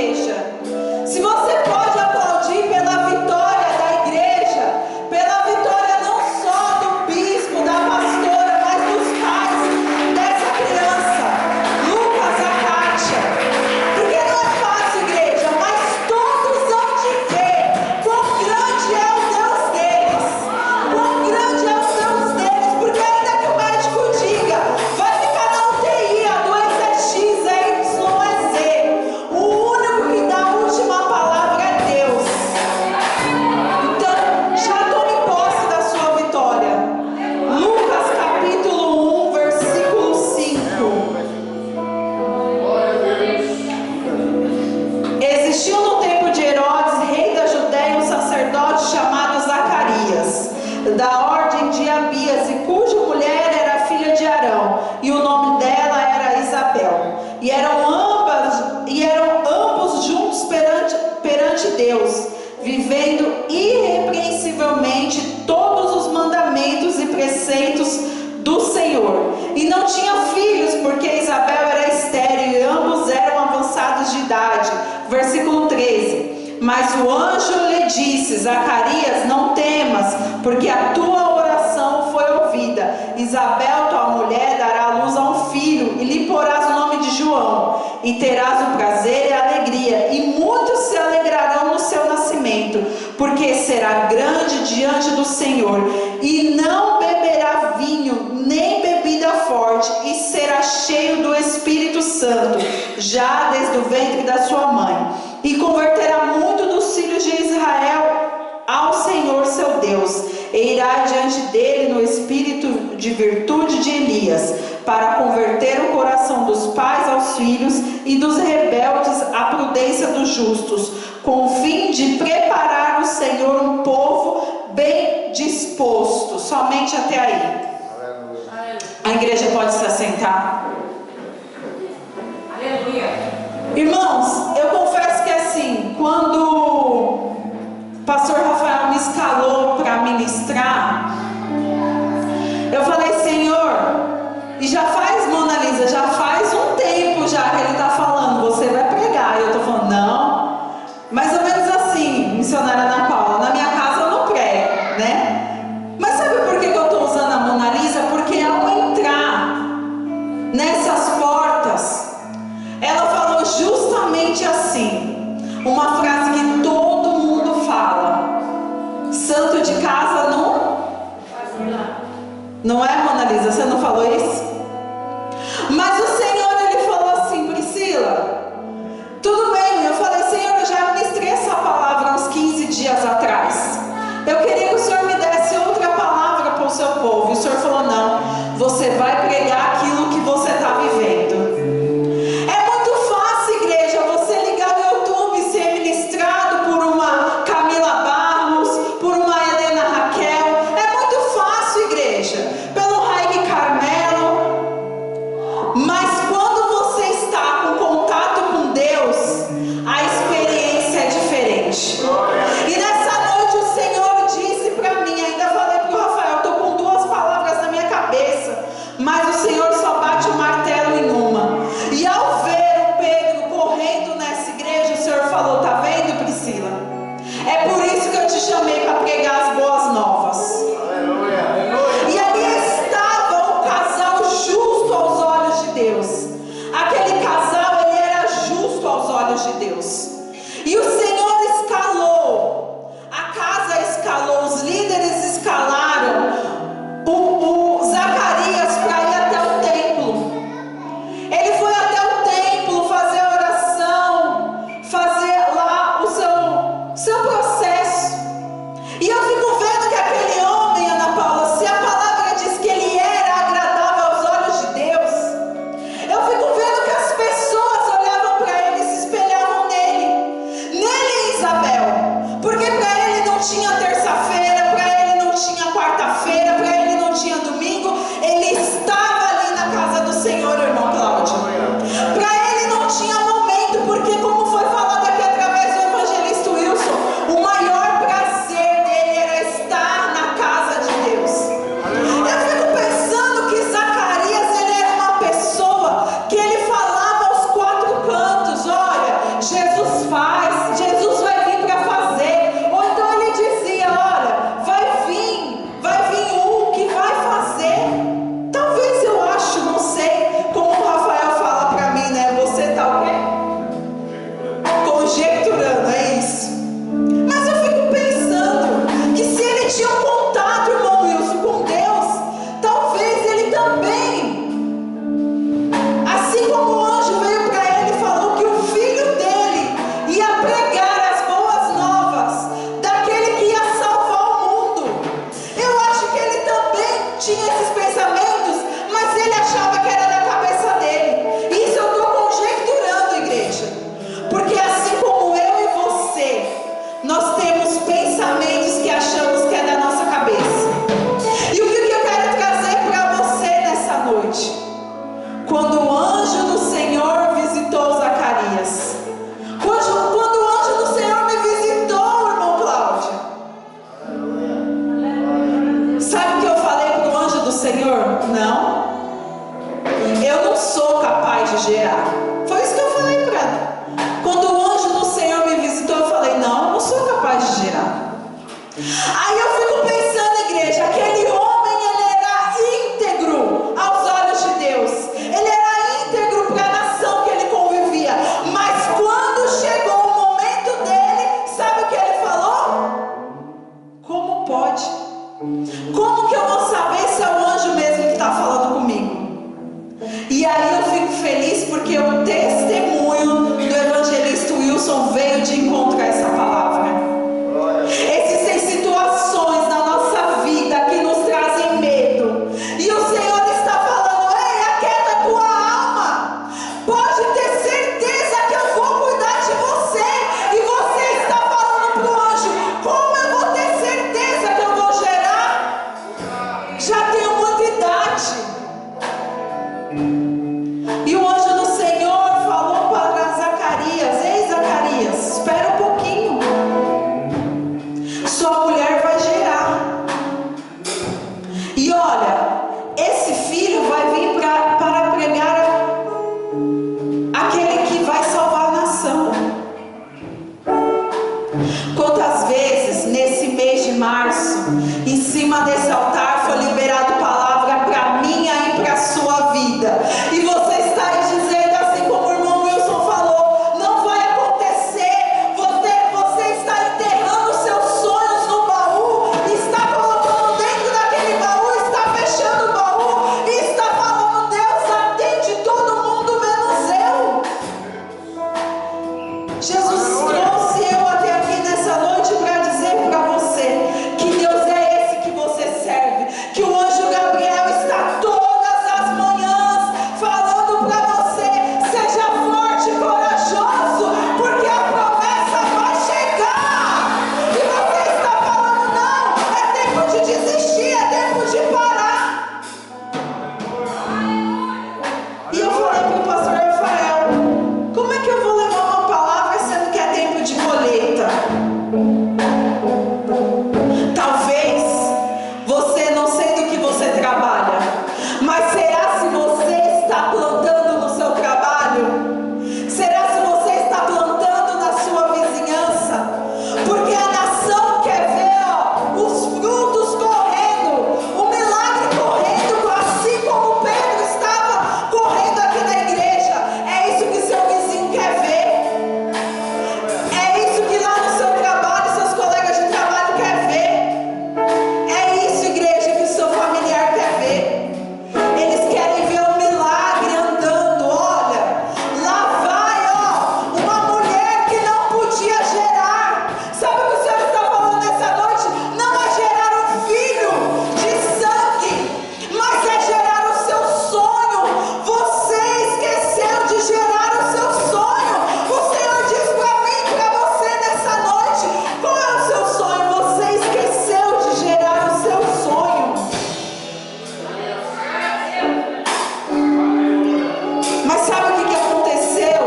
igreja. Se você pode aplaudir pela vitória da igreja, pela vitória não só do bispo, da pastora, mas dos pais dessa criança, Lucas, a Kátia. Porque não é fácil, igreja, mas todos vão te ver quão grande é o Deus deles. Quão grande é o Deus deles, porque ainda que o médico diga, vai ficar na UTI, a doença é X, é Y, é Z. O único que dá a última palavra é Deus. Então, já tome posse da sua vitória. Lucas capítulo 1, versículo 5. Existiu no tempo de Herodes, rei da Judéia, um sacerdote chamado Zacarias, da ordem de Abias, e cuja mulher era filha de Arão, e o nome dela era Isabel. E eram ambos juntos perante Deus, vivendo irrepreensivelmente todos os mandamentos e preceitos do Senhor. E não tinha filhos, porque Isabel era estéril e ambos eram avançados de idade. Versículo 13. Mas o anjo lhe disse: Zacarias, não temas, porque a tua oração foi ouvida. Isabel, tua mulher, dará à luz a um filho, e lhe porás o nome de João, e terás o prazer e a alegria, e muitos se alegrarão no seu nascimento, porque será grande diante do Senhor, e não beberá vinho, nem bebida forte, e será cheio do Espírito Santo, já desde o ventre da sua mãe, e converterá muito dos filhos de Israel ao Senhor seu Deus, e irá diante dele no espírito de virtude de Elias, para converter o coração dos pais aos filhos e dos rebeldes à prudência dos justos, com o fim de preparar o Senhor um povo bem disposto. Somente até aí. A igreja pode se assentar. Aleluia. Irmãos, eu confesso que assim, quando o pastor Rafael me escalou para ministrar, eu falei: Senhor, e já faz, Mona Lisa, já faz um tempo já que ele está falando, você vai pregar. E eu estou falando: não, mais ou menos assim, missionária Ana Paula, na minha casa eu não prego, né? Mas sabe por que eu estou usando a Mona Lisa? Porque ao entrar nessas portas, ela falou justamente assim, uma frase que todo mundo fala: santo de casa não é, Mona Lisa? Você não falou isso? Mas o Senhor, ele falou assim: Priscila, tudo bem. Eu falei: Senhor, eu já ministrei essa palavra uns 15 dias atrás, eu queria que o Senhor me desse outra palavra para o seu povo. E o Senhor falou: não, você vai pregar aquilo que você está vivendo. É muito fácil, igreja, você ligar o YouTube e ser ministrado por uma Camila Barros, por uma Helena Raquel. É muito fácil, igreja, pelo Raine Carmelo. Mas quando você está com contato com Deus, a experiência é diferente. E nessa noite o Senhor disse para mim, ainda falei para o Rafael, estou com duas palavras na minha cabeça, mas o Senhor só bate o martelo em uma. E ao ver o Pedro correndo nessa igreja, o Senhor falou: tá vendo, Priscila? É por isso que eu te chamei para pregar as boas novas. E ali estava um casal justo aos olhos de Deus. Aquele casal, ele era justo aos olhos de Deus. E o Senhor escalou, a casa escalou, os líderes escalaram o Zacarias para ir até o templo. Ele foi até o templo fazer a oração, fazer lá o seu processo. E eu fico vendo que aquele homem, Ana Paula, se a palavra diz que ele era agradável aos olhos de Deus, eu fico vendo que as pessoas olhavam para ele e se espelhavam nele e Isabel, porque para ele não tinha terça-feira, para ele Jesus faz, Jesus vai vir para fazer. Ou então ele dizia: olha, vai vir um que vai fazer. Talvez eu acho, não sei, como o Rafael fala para mim, né? Você tá o quê? Conjecturando, é isso. Mas eu fico pensando que se ele tinha um contato, irmão Wilson, com Deus, talvez ele também, assim como o anjo veio para ele e falou que o filho dele ia pregar as boas novas daquele que ia salvar o mundo, eu acho que ele também tinha esses pensamentos, mas ele achava que era da cabeça dele. Isso eu estou conjecturando, igreja, porque assim como eu e você, nós temos pensamentos que achamos que é da nossa cabeça. E o que eu quero trazer para você nessa noite? Quando o anjo do Senhor visitou Zacarias, quando o anjo do Senhor me visitou, irmão Cláudio, sabe o que eu falei para o anjo do Senhor? Não, eu não sou capaz de gerar. Foi isso que eu falei para ela. Quando o anjo do Senhor me visitou, eu falei: não, eu não sou capaz de gerar. Aí eu fico pensando, igreja, aquele homem, ele era íntegro aos olhos de Deus, ele era íntegro para a nação que ele convivia, mas quando chegou o momento dele, sabe o que ele falou? Como pode? Como que eu vou saber se é o anjo mesmo que está falando comigo? E aí eu fico feliz porque o testemunho do evangelista Wilson veio de encontrar essa palavra. Existem situações na nossa vida que nos trazem medo, e o Senhor está falando: ei, aquieta a tua alma, pode ter certeza que eu vou cuidar de você. E você está falando para o anjo: como eu vou ter certeza que eu vou gerar? Já tenho muita idade. E o anjo do Senhor falou para Zacarias: ei, Zacarias, espera um pouquinho, sua mulher vai gerar. E olha, esse filho vai vir para pregar aquele que vai salvar a nação. Quantas vezes nesse mês de março, em cima desse altar, foi liberado palavra para minha e para a sua vida, e você está aí dizendo, assim como o irmão Wilson falou: não vai acontecer. Você está enterrando seus sonhos no baú, está colocando dentro daquele baú, está fechando o baú e está falando: Deus atende todo mundo menos eu. Jesus trouxe eu até aqui nessa noite para dizer para você que Deus é esse que você serve, que o anjo Gabriel está todas as manhãs falando para você: seja forte e corajoso, porque a promessa vai chegar. E você está falando: não, é tempo de desistir, é tempo de parar. E eu falei para o pastor Rafael: como é que eu vou levar uma palavra sendo que é tempo de colheita? Talvez você, não sei do que você trabalha, mas será se você está plantando no seu trabalho? Será se você está plantando na sua vizinhança? Porque a nação quer ver, os frutos correndo, o milagre correndo, assim como Pedro estava correndo aqui na igreja. É isso que seu vizinho quer ver. É isso que lá no seu trabalho, seus colegas de trabalho quer ver. É isso, igreja, que o seu familiar quer ver. Eles querem ver o milagre andando. Olha, lá vai, uma mulher que não podia gerar. Sabe o que o Senhor está falando nessa noite? Não é gerar um filho de sangue, mas é gerar o seu sonho. Você esqueceu de gerar o seu sonho. O Senhor diz para mim e para você nessa noite: qual é o seu sonho? Você esqueceu de gerar o seu sonho. Mas sabe o que aconteceu?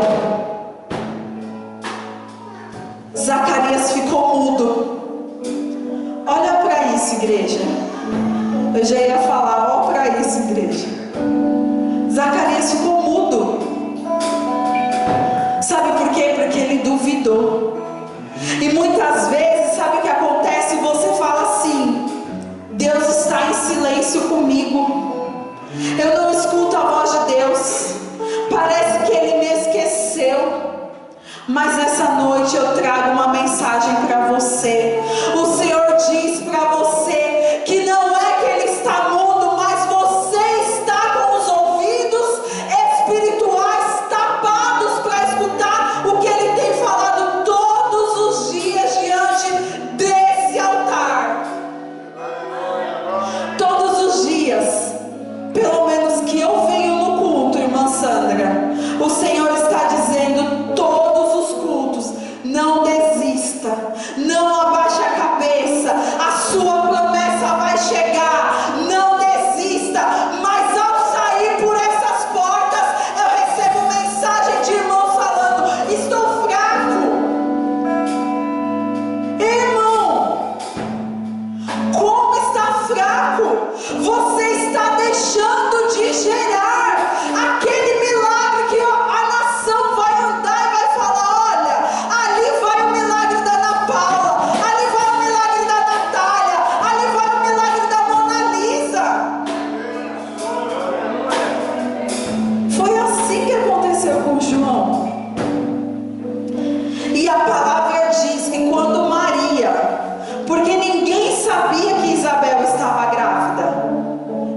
Zacarias ficou mudo. Olha para isso, igreja. Eu já ia falar: olha para isso, igreja. Zacarias ficou mudo. Sabe por quê? Porque ele duvidou. ouvido. E muitas vezes, sabe o que acontece? Você fala assim: Deus está em silêncio comigo, eu não escuto a voz de Deus, parece que Ele me esqueceu. Mas essa noite eu trago uma mensagem para você. O Senhor diz para você que não é que Ele está mudo, mas você está com os ouvidos espirituais tapados para escutar o que Ele tem falado todos os dias diante desse altar. Todos os dias, pelo menos que eu venho no culto, irmã Sandra, o Senhor está dizendo todos os cultos: não desista, não abaixe a cabeça, a sua promessa vai chegar, não desista. Mas ao sair por essas portas, eu recebo mensagem de irmãos falando: estou fraco. Irmão, como está fraco? Você está deixando de gerar aquele milagre que a nação vai andar e vai falar: olha, ali vai o milagre da Ana Paula, ali vai o milagre da Natália, ali vai o milagre da Mona Lisa. Foi assim que aconteceu com João. E a palavra diz que quando Maria, porque ninguém sabia que Isabel estava grávida,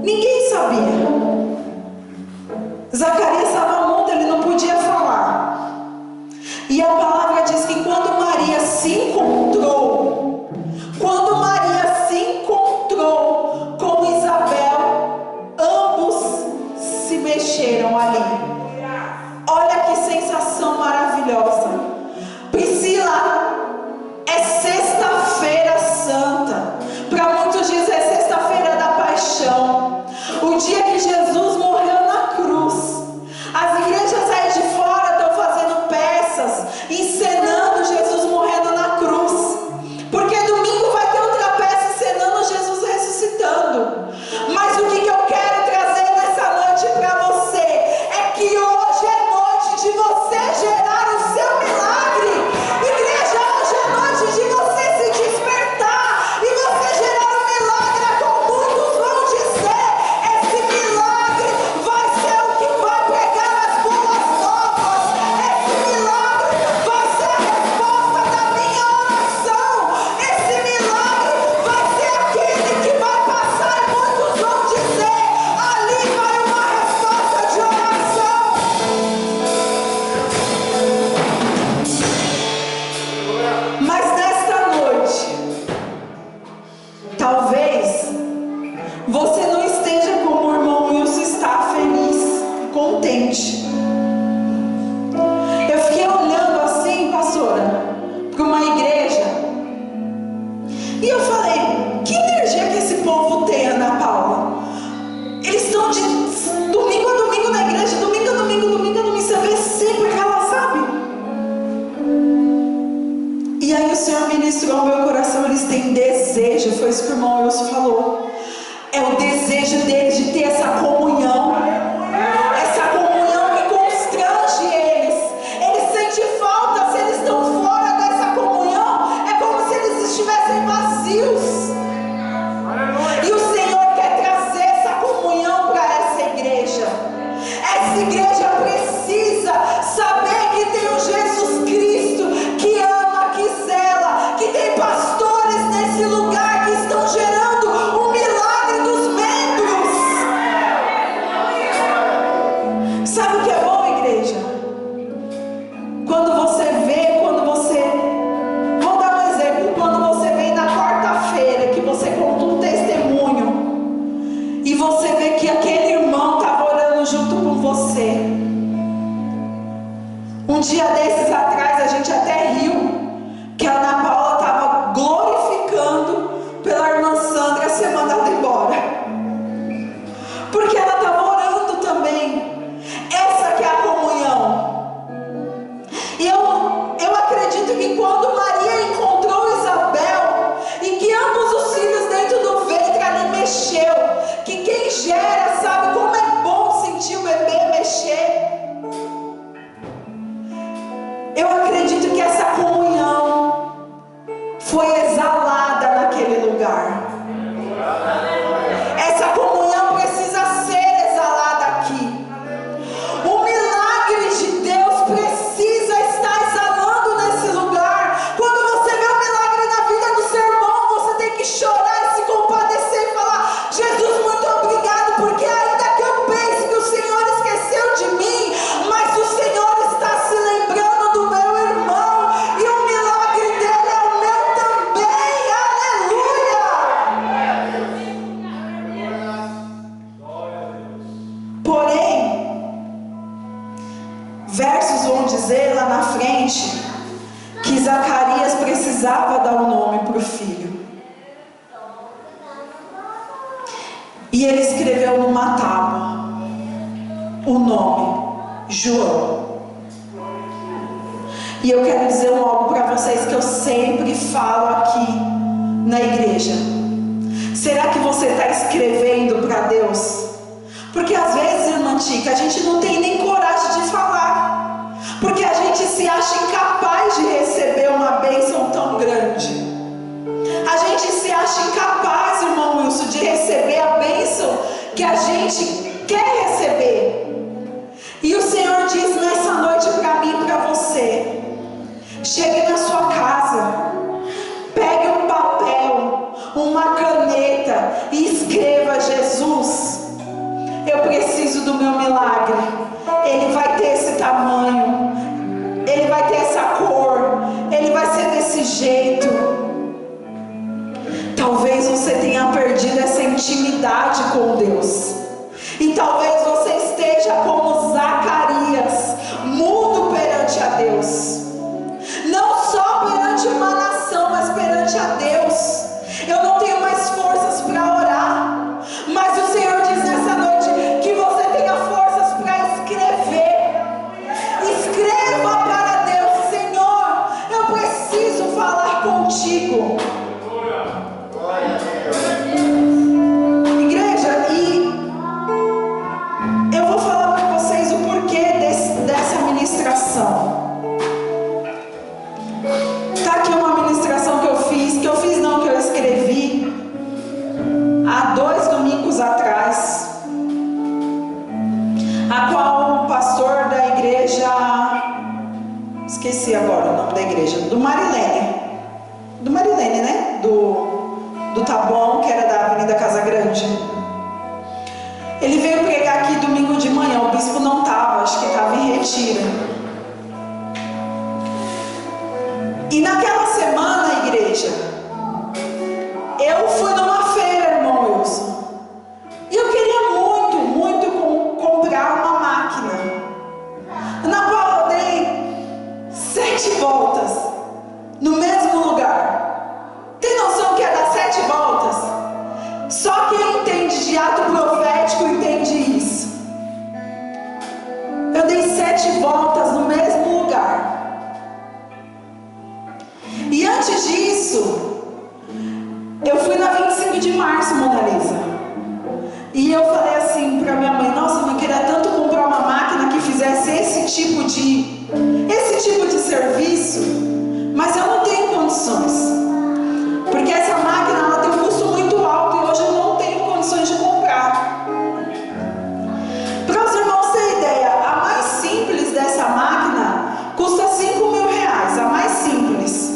ninguém sabia. Zacarias estava mudo, ele não podia falar. E a palavra diz que quando Maria se encontrou com Isabel, ambos se mexeram ali. Olha que sensação maravilhosa. Priscila, é sexta-feira santa. Para muitos dias é sexta-feira da paixão, o dia que Jesus morreu na cruz. As igrejas aí de fora estão fazendo peças, encenando Jesus morrendo na cruz, porque domingo vai ter outra peça encenando Jesus ressuscitando. Mas o que eu quero trazer nessa noite para você é que hoje é noite de você gerar o seu milagre. Igreja, hoje é noite de você se despertar e você gerar um milagre a qual muitos vão dizer: esse milagre vai ser o que vai pregar as boas novas, esse milagre vai ser a resposta da minha oração, esse milagre vai ser aquele que vai passar e muitos vão dizer: ali vai uma resposta de oração. Mas nesta noite, talvez você não esteja como o irmão Wilson está, feliz, contente. Eu fiquei olhando assim, pastora, para uma igreja, e eu falei: que energia que esse povo tem, Ana Paula? Eles estão de domingo a domingo na igreja, domingo a domingo, domingo a domingo, você vê sempre aquela, sabe? E aí o Senhor ministrou ao meu coração: eles têm desejo, foi isso que o irmão Wilson falou. É o desejo deles de ter essa comunhão que constrange eles. Eles sentem falta, se eles estão fora dessa comunhão, é como se eles estivessem vazios. E o Senhor quer trazer essa comunhão para essa igreja. Essa igreja precisa saber que tem um Jesus Cristo que ama, que zela, que tem pastores nesse lugar que estão gerando o milagre dos membros. Sabe o que é bom, igreja? Quando você vou dar um exemplo, quando você vem na quarta-feira, que você conta um testemunho, e você vê que aquele irmão estava orando junto com você. Um dia desses atrás, a gente até riu, que a Ana Paula estava glorificando pela irmã Sandra ser mandada embora, porque ela estava orando também. Essa que é a comunhão. E eu acredito que quando Maria encontrou Isabel, e que ambos os filhos dentro do ventre ali mexeu, que quem gera sabe como é bom sentir o bebê mexer. Eu acredito que essa comunhão Zacarias precisava dar um nome para o filho. E ele escreveu numa tábua o nome João. E eu quero dizer algo para vocês que eu sempre falo aqui na igreja. Será que você está escrevendo para Deus? Porque às vezes, irmã Tica, a gente não tem nem coragem de falar, porque a gente se acha incapaz de receber uma bênção tão grande. A gente se acha incapaz, irmão Wilson, de receber a bênção que a gente quer receber. E o Senhor diz nessa noite para mim e para você: chegue na sua casa, pegue um papel, uma caneta e escreva: Jesus, eu preciso do meu milagre. Ele vai ter esse tamanho, ele vai ter essa cor, ele vai ser desse jeito. Talvez você tenha perdido essa intimidade com Deus, e talvez você esteja como Zacarias, mudo perante a Deus. Não só perante uma nação, mas perante a Deus. Eu não tenho mais forças para orar, mas o Senhor diz nessa noite que você tenha forças para escrever. Escreva para Deus: Senhor, eu preciso falar contigo. Igreja, e eu vou falar para vocês o porquê dessa ministração. Está aqui uma ministração que eu escrevi há 2 domingos atrás, a qual o pastor da igreja, esqueci agora o nome da igreja, do Marilene, né? Do Taboão, que era da Avenida Casa Grande. Ele veio pregar aqui domingo de manhã, o bispo não estava, acho que estava em retiro. E naquela semana, igreja, eu fui numa feira, irmão Wilson, e eu queria muito comprar uma máquina, na qual eu dei 7 voltas no mesmo lugar. Tem noção que é dar 7 voltas? Só quem entende de ato profético entende isso. Eu dei 7 voltas no mesmo lugar. E antes disso, eu fui na 25 de março, Mona Lisa. E eu falei assim para minha mãe: nossa, eu queria tanto comprar uma máquina que fizesse esse tipo de serviço, mas eu não tenho condições. Porque essa máquina, ela tem um custo muito alto e hoje eu não tenho condições de comprar. Para os irmãos terem ideia, a mais simples dessa máquina custa R$5.000, a mais simples.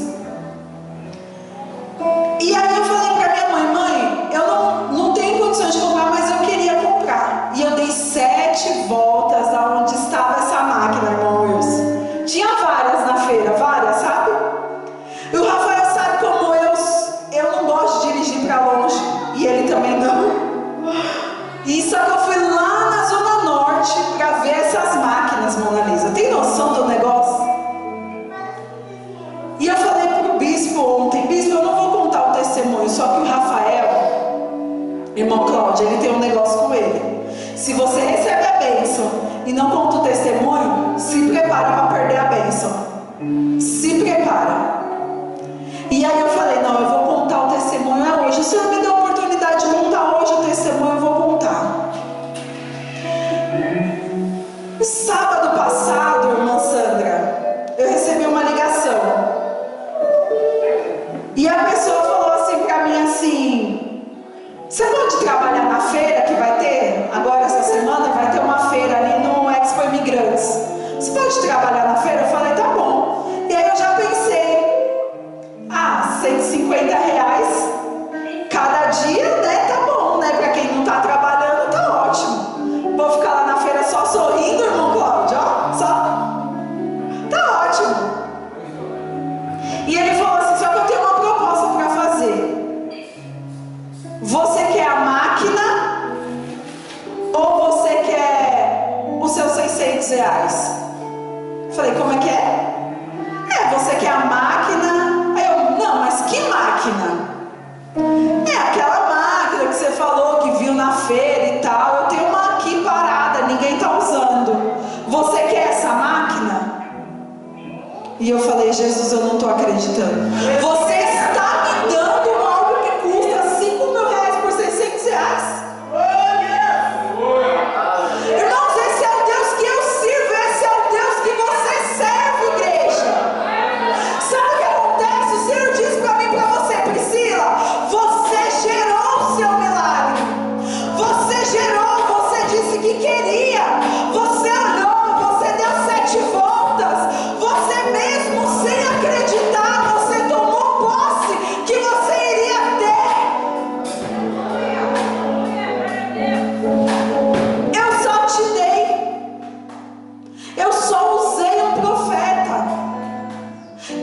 E aí eu falei para minha mãe: eu não tenho condições de comprar, mas eu queria comprar. E eu dei 7 voltas aonde estava essa máquina, irmão Wilson. Tinha várias na feira, várias, sabe? E o Rafael sabe como eu não gosto de dirigir para longe, e ele também não. E só que eu fui lá na Zona Norte para ver essas máquinas, Mona Lisa. Tem noção do negócio? E eu falei pro bispo ontem: bispo, eu não vou contar o testemunho, só que o Rafael, irmão Cláudio, ele tem um negócio com ele. Se você recebe a bênção e não conta o testemunho, se prepara para perder a bênção. Se prepara. E aí eu falei: não, eu vou contar o testemunho hoje. O Senhor me deu a oportunidade de contar hoje o testemunho, eu vou contar. Sábado passado, irmã Sandra, eu recebi uma ligação. E a pessoa falou assim pra mim assim: você pode trabalhar na feira que vai ter? Agora essa semana vai ter uma feira ali no Expo Imigrantes. Você pode trabalhar na feira? Eu falei: tá bom. E aí eu já pensei: R$150 cada dia, né? Tá bom, né? Pra quem não tá trabalhando, tá ótimo. Vou ficar lá na feira só sorrindo, irmão Cláudio, ó, só. Tá ótimo. E ele falou assim: só que eu tenho uma proposta para fazer. Você quer a máquina ou você quer os seus R$600? Falei: como é que é? Você quer a máquina Jesus, eu não estou acreditando. Você está me dando algo que custa 5 mil reais por 600 reais? Irmãos, esse é o Deus que eu sirvo, esse é o Deus que você serve, igreja. Sabe o que acontece? O Senhor diz para mim e para você, Priscila, você gerou o seu milagre. Você gerou, você disse que queria. Você olhou, você deu 7 voltas. Você mesmo sem acreditar, você tomou posse que você iria ter. Eu só te dei. Eu só usei um profeta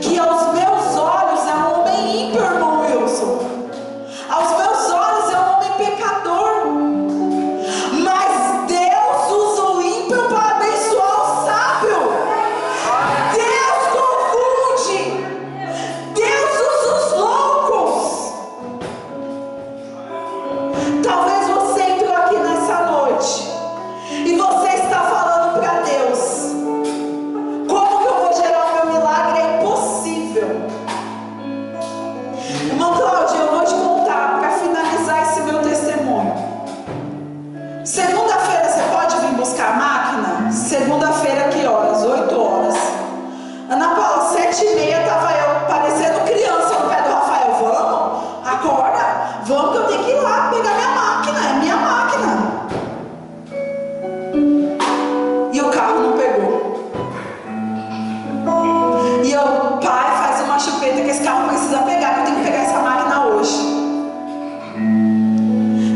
que aos meus olhos é um homem ímpio, irmão Wilson. Aos meus olhos é um homem pecador. Mas Deus usa o ímpio para abençoar o sábio. Deus confunde. Deus usa os loucos. Talvez você entrou aqui nessa noite e você está falando para Deus: como que eu vou gerar o meu milagre? É impossível. Irmão Cláudio, eu vou te contar para finalizar esse meu testemunho. Segunda-feira você pode vir buscar a máquina? Segunda-feira, que horas? 8 horas. Ana Paula, 7h30 estava eu parecendo criança no pé do Rafael. Vamos? Acorda? Vamos que eu tenho que ir lá pegar minha máquina. É minha máquina. E o carro não pegou. E eu, pai, faz uma chupeta que esse carro precisa pegar, que eu tenho que pegar essa máquina hoje.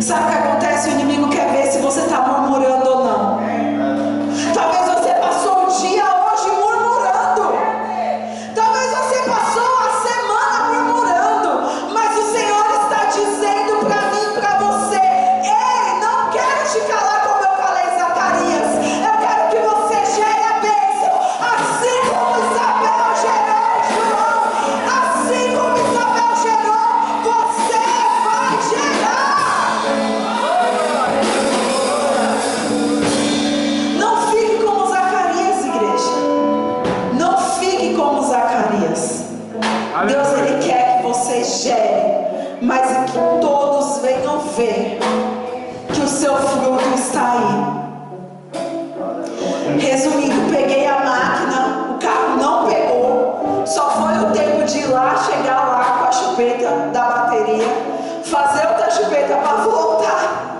Sabe o que acontece? O inimigo quer ver se você está murmurando ou não. Talvez você passou o dia hoje murmurando. Talvez você passou a semana murmurando. Mas o Senhor está dizendo para mim e para você: ei, não quero te calar como eu calei Zacarias. Eu quero que você gere a bênção, assim como Isabel gerou João. Assim como Isabel gerou, você vai gerar. Não fique como Zacarias, igreja. Não fique como Zacarias. Deus, Ele quer que você gere, mas que todos venham ver que o seu fruto está aí. Resumindo, peguei a máquina, o carro não pegou. Só foi o tempo de ir lá, chegar lá com a chupeta da bateria, fazer outra chupeta para voltar.